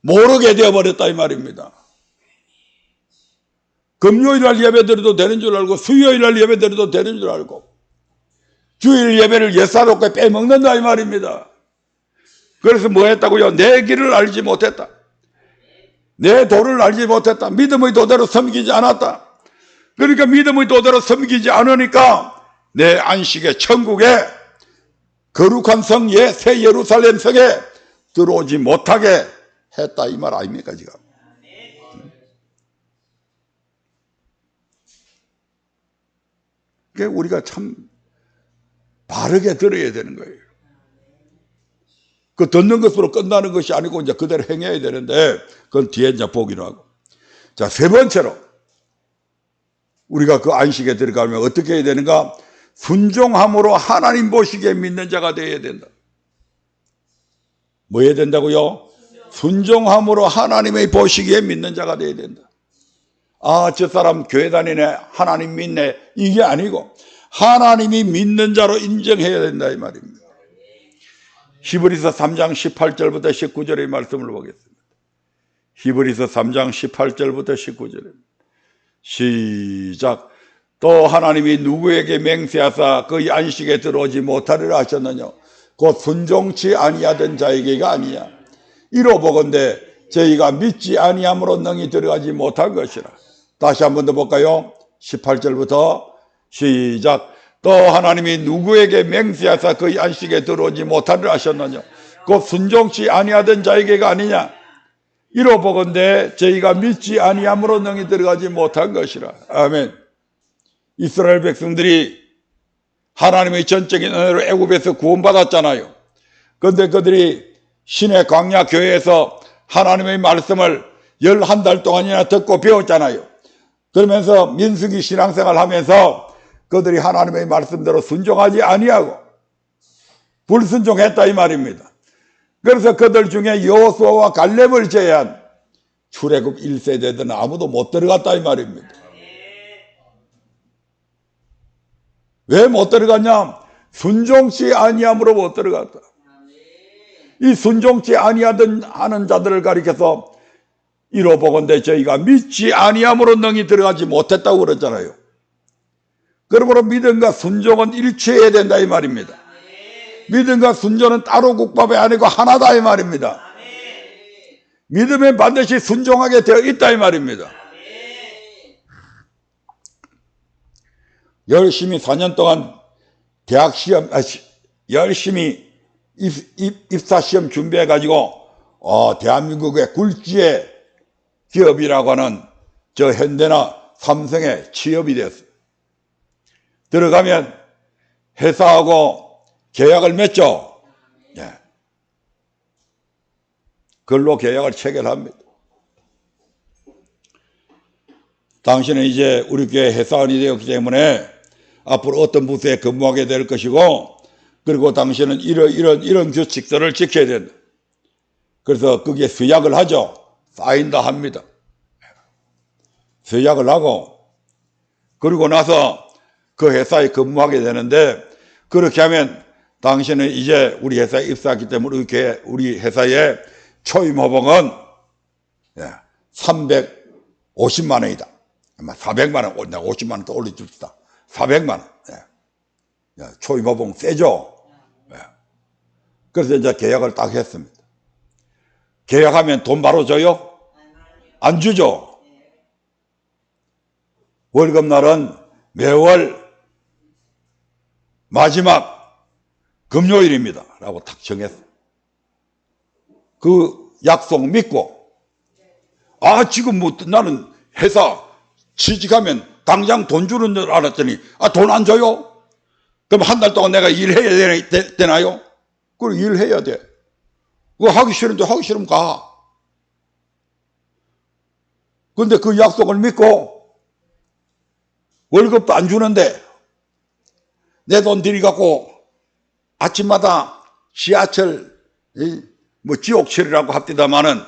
모르게 되어버렸다 이 말입니다. 금요일 날 예배 드려도 되는 줄 알고 수요일 날 예배 드려도 되는 줄 알고 주일 예배를 옛사롭게 빼먹는다 이 말입니다. 그래서 뭐 했다고요? 내 길을 알지 못했다. 내 도를 알지 못했다. 믿음의 도대로 섬기지 않았다. 그러니까 믿음의 도대로 섬기지 않으니까 내 안식에 천국에 거룩한 성에 새 예루살렘 성에 들어오지 못하게 했다 이 말 아닙니까 지금? 그러니까 우리가 참 바르게 들어야 되는 거예요. 그 듣는 것으로 끝나는 것이 아니고 이제 그대로 행해야 되는데 그건 뒤에 이제 보기로 하고. 자, 세 번째로 우리가 그 안식에 들어가면 어떻게 해야 되는가? 순종함으로 하나님 보시기에 믿는 자가 되어야 된다. 뭐 해야 된다고요? 순종함으로 하나님의 보시기에 믿는 자가 되어야 된다. 아, 저 사람 교회 다니네, 하나님 믿네, 이게 아니고 하나님이 믿는 자로 인정해야 된다 이 말입니다. 히브리서 3장 18절부터 19절의 말씀을 보겠습니다. 히브리서 3장 18절부터 19절입니다. 시작. 또 하나님이 누구에게 맹세하사 그의 안식에 들어오지 못하리라 하셨느냐? 곧 순종치 아니하던 자에게가 아니야. 이로 보건대 저희가 믿지 아니함으로 능히 들어가지 못한 것이라. 다시 한 번 더 볼까요? 18절부터 시작. 또 하나님이 누구에게 맹세하사 그의 안식에 들어오지 못하리라 하셨느냐? 곧 순종치 아니하던 자에게가 아니냐? 이로 보건대 저희가 믿지 아니함으로 능히 들어가지 못한 것이라. 아멘. 이스라엘 백성들이 하나님의 전적인 은혜로 애굽에서 구원받았잖아요. 그런데 그들이 신의 광야 교회에서 하나님의 말씀을 11달 동안이나 듣고 배웠잖아요. 그러면서 민수기 신앙생활 하면서 그들이 하나님의 말씀대로 순종하지 아니하고 불순종했다 이 말입니다. 그래서 그들 중에 여호수아와 갈렙을 제외한 출애굽 1세대들은 아무도 못 들어갔다 이 말입니다. 왜 못 들어갔냐? 순종치 아니함으로 못 들어갔다. 이 순종치 아니하는 자들을 가리켜서 이로 보건대 저희가 믿지 아니함으로 능히 들어가지 못했다고 그랬잖아요. 그러므로 믿음과 순종은 일치해야 된다 이 말입니다. 믿음과 순종은 따로 국밥이 아니고 하나다 이 말입니다. 믿음에 반드시 순종하게 되어 있다 이 말입니다. 열심히 4년 동안 대학 시험, 열심히 입사 시험 준비해가지고, 대한민국의 굴지의 기업이라고 하는 저 현대나 삼성에 취업이 됐어요. 들어가면 회사하고 계약을 맺죠. 네. 근로 계약을 체결합니다. 당신은 이제 우리 교회 회사원이 되었기 때문에 앞으로 어떤 부서에 근무하게 될 것이고, 그리고 당신은 이런 규칙들을 지켜야 된다. 그래서 거기에 서약을 하죠. 사인도 합니다. 서약을 하고, 그리고 나서 그 회사에 근무하게 되는데, 그렇게 하면 당신은 이제 우리 회사에 입사했기 때문에 우리 회사의 초임호봉은 350만 원이다. 400만 원, 내가 50만 원 더 올려줍시다. 400만 원. 초임호봉 세죠? 그래서 이제 계약을 딱 했습니다. 계약하면 돈 바로 줘요? 안 주죠? 월급날은 매월 마지막 금요일입니다. 라고 딱 정했어요. 그 약속 믿고, 지금 뭐 나는 회사 취직하면 당장 돈 주는 줄 알았더니, 돈 안 줘요? 그럼 한 달 동안 내가 일해야 되나요? 그럼 일해야 돼. 그거 하기 싫은데 하기 싫으면 가. 근데 그 약속을 믿고 월급도 안 주는데 내 돈 들이갖고 아침마다 지하철, 뭐 지옥철이라고 합디다마는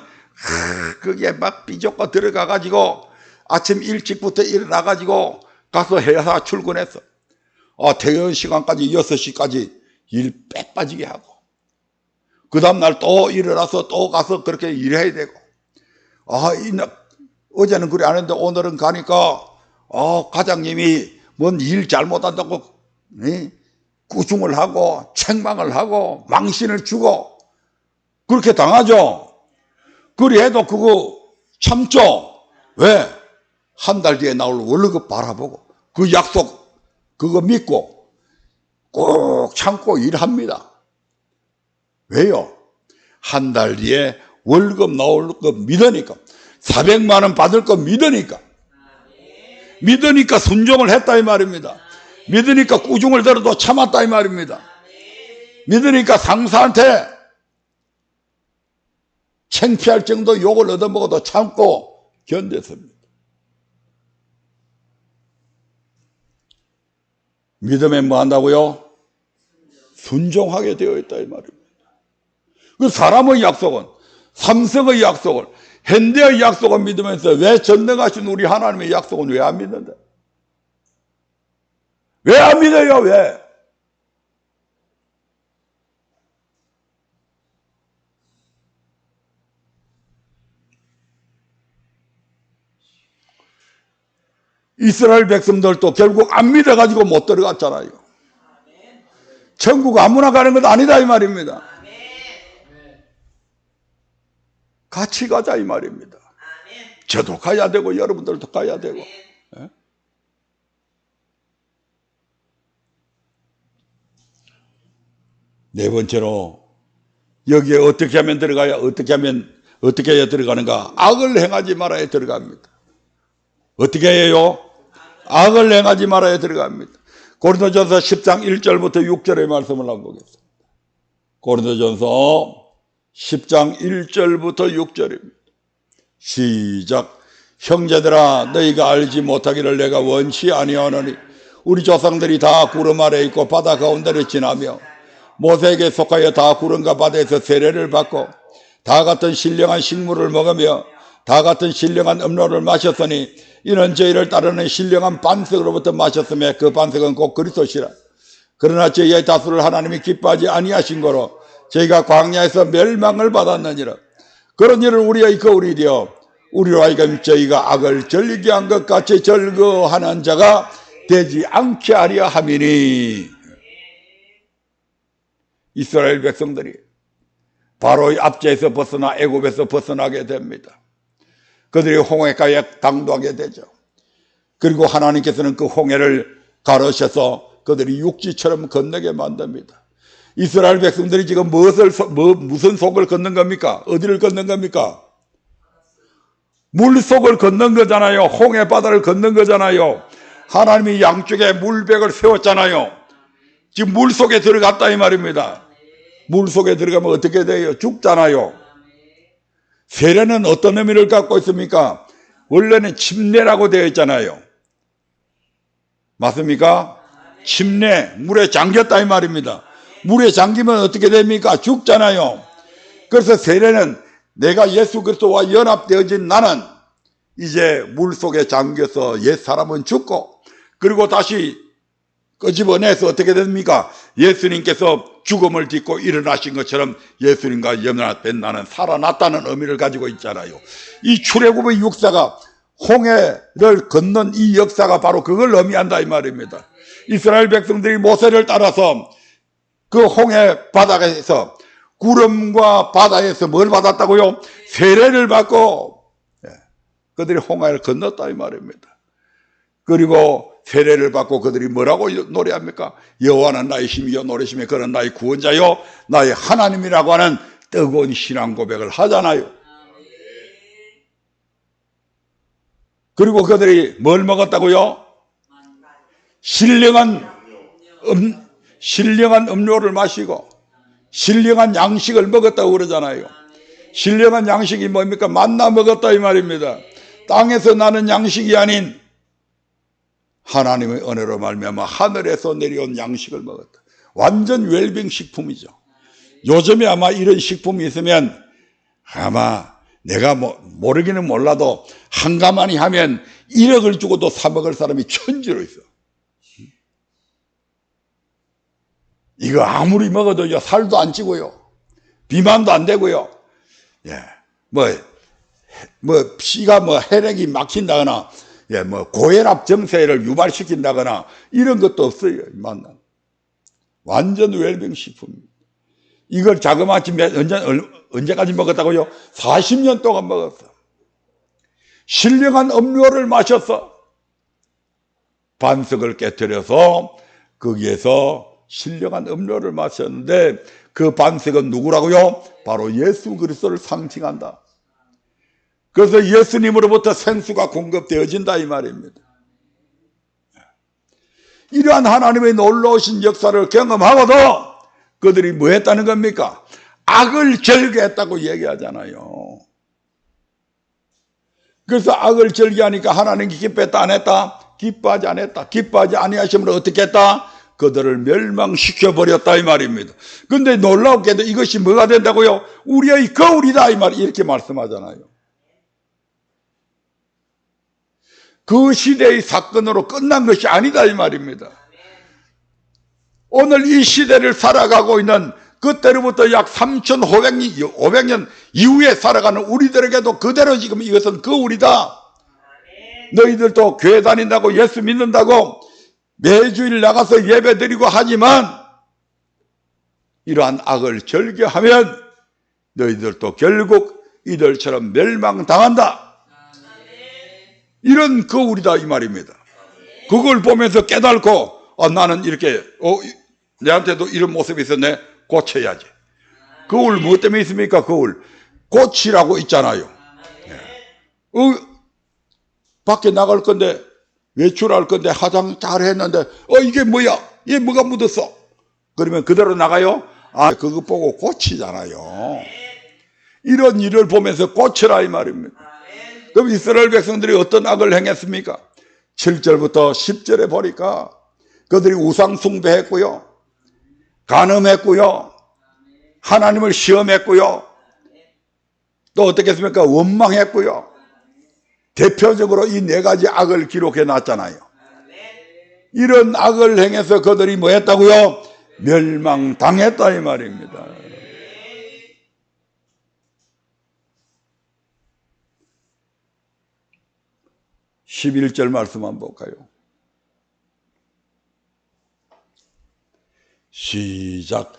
그게 막 삐죽고 들어가가지고 아침 일찍부터 일어나가지고 가서 회사 출근했어. 퇴근 시간까지 6시까지 일 빽 빠지게 하고, 그 다음날 또 일어나서 또 가서 그렇게 일해야 되고, 어제는 그래 안 했는데 오늘은 가니까, 과장님이 뭔 일 잘못한다고, 꾸중을 하고, 책망을 하고, 망신을 주고, 그렇게 당하죠. 그래도 그거 참죠. 왜? 한 달 뒤에 나올 월급 바라보고, 그 약속, 그거 믿고, 꼭 참고 일합니다. 왜요? 한 달 뒤에 월급 나올 거 믿으니까. 400만 원 받을 거 믿으니까. 믿으니까 순종을 했다 이 말입니다. 믿으니까 꾸중을 들어도 참았다 이 말입니다. 믿으니까 상사한테 창피할 정도 욕을 얻어먹어도 참고 견뎠습니다. 믿음에 뭐 한다고요? 순종하게 되어 있다 이 말입니다. 그 사람의 약속은 삼성의 약속을, 현대의 약속을 믿으면서 왜 전능하신 우리 하나님의 약속은 왜 안 믿는다? 왜 안 믿어요? 왜? 이스라엘 백성들도 결국 안 믿어가지고 못 들어갔잖아요. 천국 아무나 가는 건 아니다 이 말입니다. 같이 가자 이 말입니다. 저도 가야 되고 여러분들도 가야 되고. 예? 네 번째로 여기에 어떻게 하면 들어가야 어떻게 해야 들어가는가? 악을 행하지 말아야 들어갑니다. 어떻게 해요? 악을 행하지 말아야 들어갑니다. 고린도전서 10장 1절부터 6절의 말씀을 한번 보겠습니다. 고린도전서 10장 1절부터 6절입니다. 시작. 형제들아 너희가 알지 못하기를 내가 원치 아니하노니 우리 조상들이 다 구름 아래 있고 바다 가운데를 지나며 모세에게 속하여 다 구름과 바다에서 세례를 받고 다 같은 신령한 식물을 먹으며 다 같은 신령한 음료를 마셨으니 이는 저희를 따르는 신령한 반석으로부터 마셨으며 그 반석은 곧 그리스도시라. 그러나 저희의 다수를 하나님이 기뻐하지 아니하신 거로 저희가 광야에서 멸망을 받았느니라. 그런 일을 우리의 거울이 되어 우리로 하여금 저희가 악을 즐기게 한 것 같이 즐거워하는 자가 되지 않게 하려 함이니. 이스라엘 백성들이 바로의 압제에서 벗어나 애굽에서 벗어나게 됩니다. 그들이 홍해가에 당도하게 되죠. 그리고 하나님께서는 그 홍해를 가르셔서 그들이 육지처럼 건너게 만듭니다. 이스라엘 백성들이 지금 무슨 속을 걷는 겁니까? 어디를 걷는 겁니까? 물속을 걷는 거잖아요. 홍해 바다를 걷는 거잖아요. 하나님이 양쪽에 물벽을 세웠잖아요. 지금 물속에 들어갔다 이 말입니다. 물속에 들어가면 어떻게 돼요? 죽잖아요. 세례는 어떤 의미를 갖고 있습니까? 원래는 침례라고 되어 있잖아요. 맞습니까? 침례, 물에 잠겼다 이 말입니다. 물에 잠기면 어떻게 됩니까? 죽잖아요. 그래서 세례는 내가 예수 그리스도와 연합되어진 나는 이제 물속에 잠겨서 옛 사람은 죽고 그리고 다시 끄집어내서 어떻게 됩니까? 예수님께서 죽음을 딛고 일어나신 것처럼 예수님과 연합된 나는 살아났다는 의미를 가지고 있잖아요. 이 출애굽의 역사가 홍해를 건넌 이 역사가 바로 그걸 의미한다 이 말입니다. 이스라엘 백성들이 모세를 따라서 그 홍해 바다에서 구름과 바다에서 뭘 받았다고요? 세례를 받고 그들이 홍해를 건넜다 이 말입니다. 그리고 세례를 받고 그들이 뭐라고 노래합니까? 여호와는 나의 힘이요 노래심에 그는 나의 구원자요 나의 하나님이라고 하는 뜨거운 신앙 고백을 하잖아요. 그리고 그들이 뭘 먹었다고요? 신령한 음료를 마시고 신령한 양식을 먹었다고 그러잖아요. 신령한 양식이 뭡니까? 만나 먹었다 이 말입니다. 땅에서 나는 양식이 아닌 하나님의 은혜로 말미암아 하늘에서 내려온 양식을 먹었다. 완전 웰빙 식품이죠. 요즘에 아마 이런 식품이 있으면 아마 내가 모르기는 몰라도 한가만히 하면 1억을 주고도 사 먹을 사람이 천지로 있어. 이거 아무리 먹어도 살도 안 찌고요. 비만도 안 되고요. 예. 피가 혈액이 막힌다거나 고혈압 증세를 유발시킨다거나 이런 것도 없어요. 만난. 완전 웰빙 식품입니다. 이걸 자그마치 언제까지 먹었다고요? 40년 동안 먹었어. 신령한 음료를 마셨어. 반석을 깨뜨려서 거기에서 신령한 음료를 마셨는데 그 반석은 누구라고요? 바로 예수 그리스도를 상징한다. 그래서 예수님으로부터 생수가 공급되어진다 이 말입니다. 이러한 하나님의 놀라우신 역사를 경험하고도 그들이 뭐 했다는 겁니까? 악을 즐겨했다고 얘기하잖아요. 그래서 악을 즐겨하니까 하나님이 기뻐했다 안 했다? 기뻐하지 않았다. 기뻐하지 아니하시므로 어떻게 했다? 그들을 멸망시켜버렸다 이 말입니다. 근데 놀랍게도 이것이 뭐가 된다고요? 우리의 거울이다 이 말, 이렇게 말씀하잖아요. 그 시대의 사건으로 끝난 것이 아니다 이 말입니다. 오늘 이 시대를 살아가고 있는 그때로부터 약 3,500년 이후에 살아가는 우리들에게도 그대로 지금 이것은 거울이다. 너희들도 교회 다닌다고 예수 믿는다고 매주일 나가서 예배 드리고 하지만 이러한 악을 절개하면 너희들도 결국 이들처럼 멸망당한다. 이런 거울이다 이 말입니다. 그걸 보면서 깨닫고 나는 이렇게 내한테도 이런 모습이 있었네. 고쳐야지. 거울 무엇 때문에 있습니까? 거울 고치라고 있잖아요. 밖에 나갈 건데 외출할 건데 화장 잘 했는데 이게 뭐야? 얘 뭐가 묻었어? 그러면 그대로 나가요? 그거 보고 고치잖아요. 이런 일을 보면서 고쳐라 이 말입니다. 그럼 이스라엘 백성들이 어떤 악을 행했습니까? 7절부터 10절에 보니까 그들이 우상 숭배했고요, 간음했고요, 하나님을 시험했고요, 또 어떻게 했습니까? 원망했고요. 대표적으로 이 네 가지 악을 기록해 놨잖아요. 이런 악을 행해서 그들이 뭐 했다고요? 멸망당했다 이 말입니다. 11절 말씀 한번 볼까요? 시작.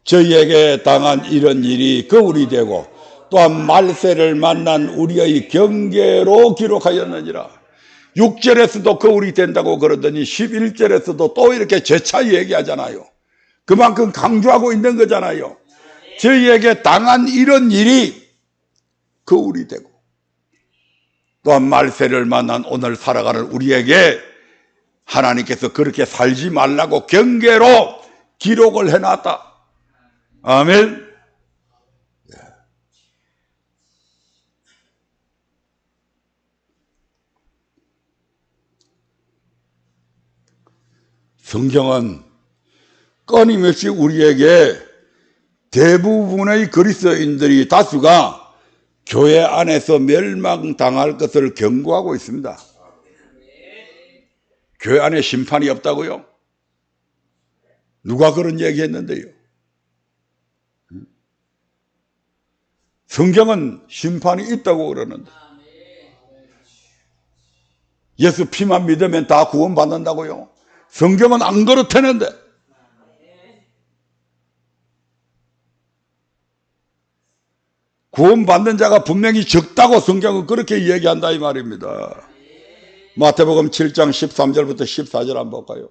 저희에게 당한 이런 일이 거울이 되고 또한 말세를 만난 우리의 경계로 기록하였느니라. 6절에서도 거울이 된다고 그러더니 11절에서도 또 이렇게 재차 얘기하잖아요. 그만큼 강조하고 있는 거잖아요. 저희에게 당한 이런 일이 거울이 되고 또한 말세를 만난 오늘 살아가는 우리에게 하나님께서 그렇게 살지 말라고 경계로 기록을 해놨다. 아멘. 성경은 끊임없이 우리에게 대부분의 그리스도인들이 다수가 교회 안에서 멸망당할 것을 경고하고 있습니다. 교회 안에 심판이 없다고요? 누가 그런 얘기했는데요? 성경은 심판이 있다고 그러는데 예수 피만 믿으면 다 구원받는다고요? 성경은 안 그렇다는데 구원받는 자가 분명히 적다고 성경은 그렇게 얘기한다 이 말입니다. 마태복음 7장 13절부터 14절 한번 볼까요?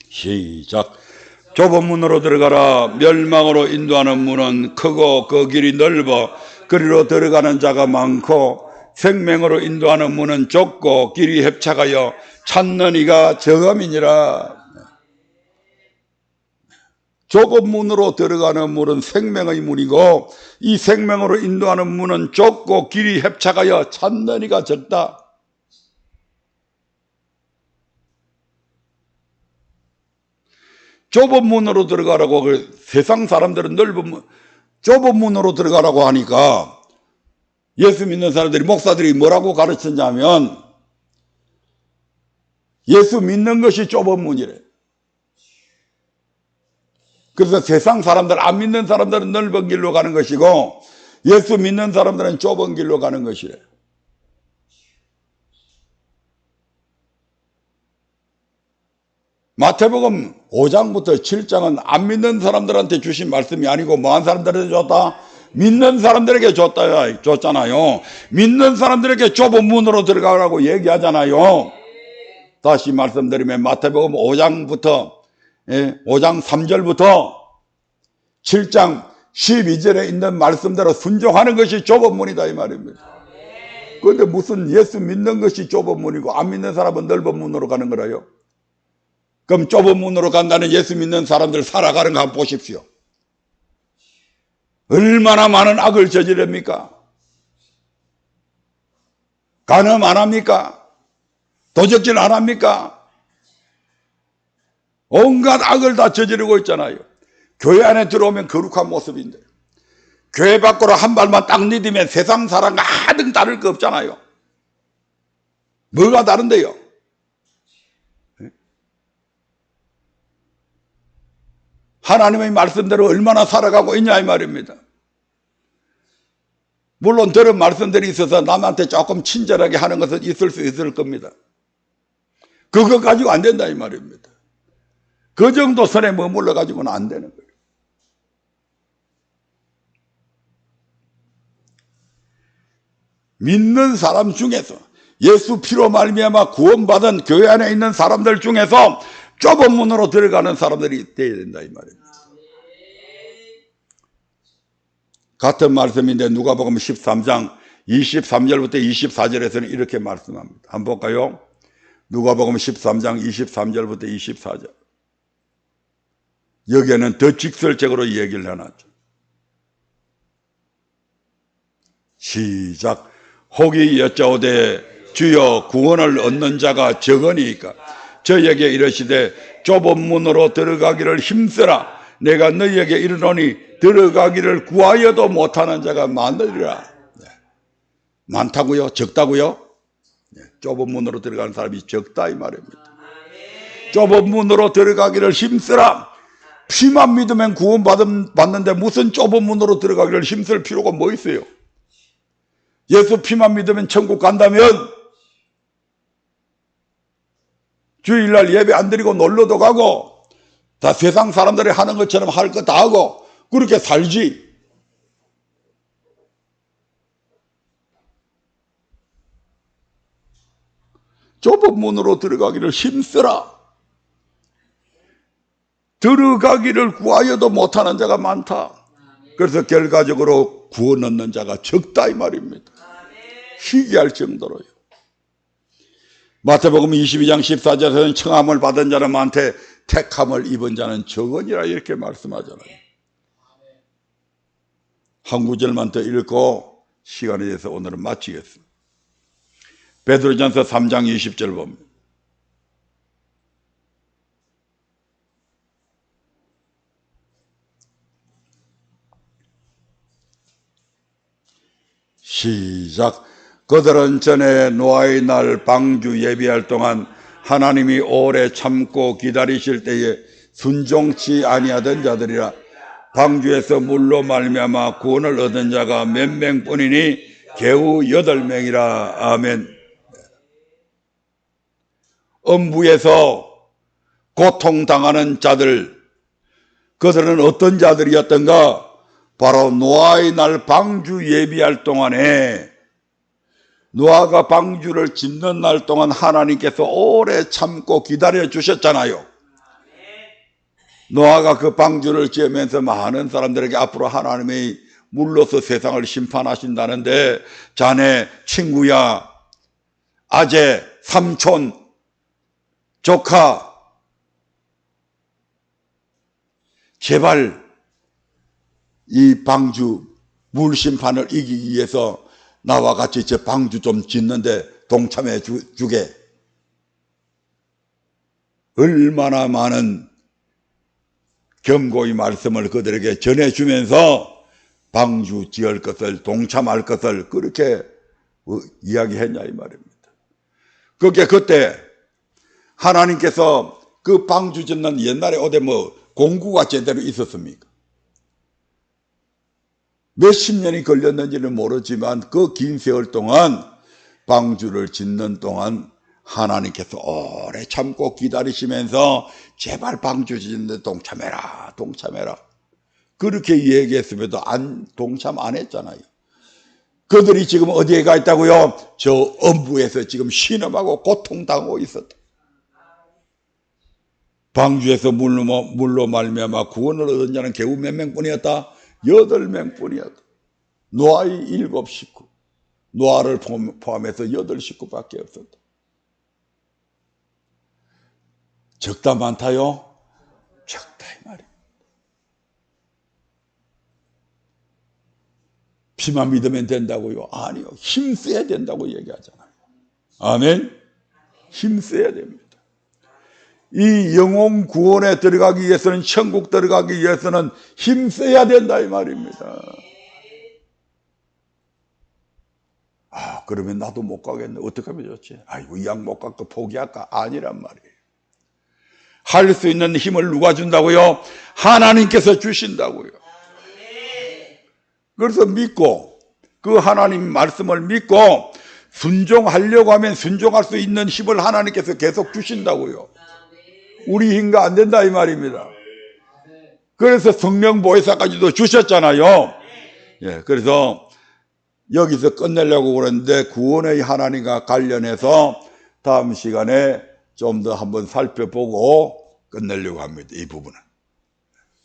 시작. 좁은 문으로 들어가라. 멸망으로 인도하는 문은 크고 그 길이 넓어 그리로 들어가는 자가 많고 생명으로 인도하는 문은 좁고 길이 협착하여 찾는 이가 적음이니라. 좁은 문으로 들어가는 문은 생명의 문이고 이 생명으로 인도하는 문은 좁고 길이 협착하여 찾는 이가 적다. 좁은 문으로 들어가라고 세상 사람들은 좁은 문으로 들어가라고 하니까 예수 믿는 사람들이 목사들이 뭐라고 가르쳤냐면 예수 믿는 것이 좁은 문이래. 그래서 세상 사람들 안 믿는 사람들은 넓은 길로 가는 것이고 예수 믿는 사람들은 좁은 길로 가는 것이래. 마태복음 5장부터 7장은 안 믿는 사람들한테 주신 말씀이 아니고 뭐한 사람들한테 줬다? 믿는 사람들에게 줬잖아요. 믿는 사람들에게 좁은 문으로 들어가라고 얘기하잖아요. 다시 말씀드리면 마태복음 5장부터 5장 3절부터 7장 12절에 있는 말씀대로 순종하는 것이 좁은 문이다 이 말입니다. 그런데 무슨 예수 믿는 것이 좁은 문이고 안 믿는 사람은 넓은 문으로 가는 거라요? 그럼 좁은 문으로 간다는 예수 믿는 사람들 살아가는 거 한번 보십시오. 얼마나 많은 악을 저지릅니까? 간음 안 합니까? 도적질 안 합니까? 온갖 악을 다 저지르고 있잖아요. 교회 안에 들어오면 거룩한 모습인데 교회 밖으로 한 발만 딱 내디면 세상 사람과 하등 다를 거 없잖아요. 뭐가 다른데요? 하나님의 말씀대로 얼마나 살아가고 있냐 이 말입니다. 물론 들은 말씀들이 있어서 남한테 조금 친절하게 하는 것은 있을 수 있을 겁니다. 그거 가지고 안 된다 이 말입니다. 그 정도 선에 머물러 가지고는 안 되는 거예요. 믿는 사람 중에서 예수 피로 말미암아 구원받은 교회 안에 있는 사람들 중에서 좁은 문으로 들어가는 사람들이 되어야 된다 이 말입니다. 같은 말씀인데 누가복음 13장 23절부터 24절에서는 이렇게 말씀합니다. 한번 볼까요? 누가복음 13장 23절부터 24절. 여기에는 더 직설적으로 얘기를 해놨죠. 시작. 혹이 여짜오되 주여 구원을 얻는 자가 적으니까 저에게 이르시되 좁은 문으로 들어가기를 힘쓰라. 내가 너희에게 이르노니 들어가기를 구하여도 못하는 자가 많으리라. 네. 많다고요? 적다고요? 네. 좁은 문으로 들어가는 사람이 적다 이 말입니다. 좁은 문으로 들어가기를 힘쓰라. 피만 믿으면 구원받는데 무슨 좁은 문으로 들어가기를 힘쓸 필요가 뭐 있어요? 예수 피만 믿으면 천국 간다면 주일날 예배 안 드리고 놀러도 가고 다 세상 사람들이 하는 것처럼 할 거 다 하고 그렇게 살지. 좁은 문으로 들어가기를 힘쓰라. 들어가기를 구하여도 못하는 자가 많다. 그래서 결과적으로 구원 얻는 자가 적다 이 말입니다. 희귀할 정도로요. 마태복음 22장 14절에서는 청함을 받은 자는 많되 택함을 입은 자는 적으니라 이렇게 말씀하잖아요. 한 구절만 더 읽고 시간에 대해서 오늘은 마치겠습니다. 베드로전서 3장 20절 봅니다. 시작. 그들은 전에 노아의 날 방주 예비할 동안 하나님이 오래 참고 기다리실 때에 순종치 아니하던 자들이라. 방주에서 물로 말미암아 구원을 얻은 자가 몇 명뿐이니 겨우 8명이라. 아멘. 음부에서 고통당하는 자들, 그들은 어떤 자들이었던가? 바로 노아의 날 방주 예비할 동안에 노아가 방주를 짓는 날 동안 하나님께서 오래 참고 기다려 주셨잖아요. 노아가 그 방주를 지으면서 많은 사람들에게 앞으로 하나님의 물로서 세상을 심판하신다는데 자네, 친구야, 아재, 삼촌, 조카, 제발 이 방주 물 심판을 이기기 위해서 나와 같이 저 방주 좀 짓는데 동참해 주게. 얼마나 많은 경고의 말씀을 그들에게 전해주면서 방주 지을 것을 동참할 것을 그렇게 이야기했냐 이 말입니다. 그게 그때 하나님께서 그 방주 짓는 옛날에 어디 뭐 공구가 제대로 있었습니까? 몇십 년이 걸렸는지는 모르지만 그 긴 세월 동안 방주를 짓는 동안 하나님께서 오래 참고 기다리시면서 제발 방주 짓는데 동참해라 동참해라 그렇게 얘기했음에도 동참 안 했잖아요. 그들이 지금 어디에 가 있다고요? 저 음부에서 지금 신음하고 고통당하고 있었다. 방주에서 물로 말미암아 구원을 얻은 자는 겨우 몇 명뿐이었다? 8명뿐이었다. 노아의 7 식구, 노아를 포함해서 8 식구밖에 없었다. 적다 많다요? 적다 이 말이에요. 피만 믿으면 된다고요? 아니요. 힘써야 된다고 얘기하잖아요. 아멘. 힘써야 됩니다. 이 영혼 구원에 들어가기 위해서는, 천국 들어가기 위해서는 힘써야 된다 이 말입니다. 그러면 나도 못 가겠네. 어떻게 하면 좋지? 아이고, 이 양 못 갈까? 포기할까? 아니란 말이에요. 할 수 있는 힘을 누가 준다고요? 하나님께서 주신다고요. 그래서 믿고, 그 하나님 말씀을 믿고 순종하려고 하면 순종할 수 있는 힘을 하나님께서 계속 주신다고요. 우리 힘과 안 된다 이 말입니다. 그래서 성령보혜사까지도 주셨잖아요. 예, 그래서 여기서 끝내려고 그러는데, 구원의 하나님과 관련해서 다음 시간에 좀 더 한번 살펴보고 끝내려고 합니다. 이 부분은.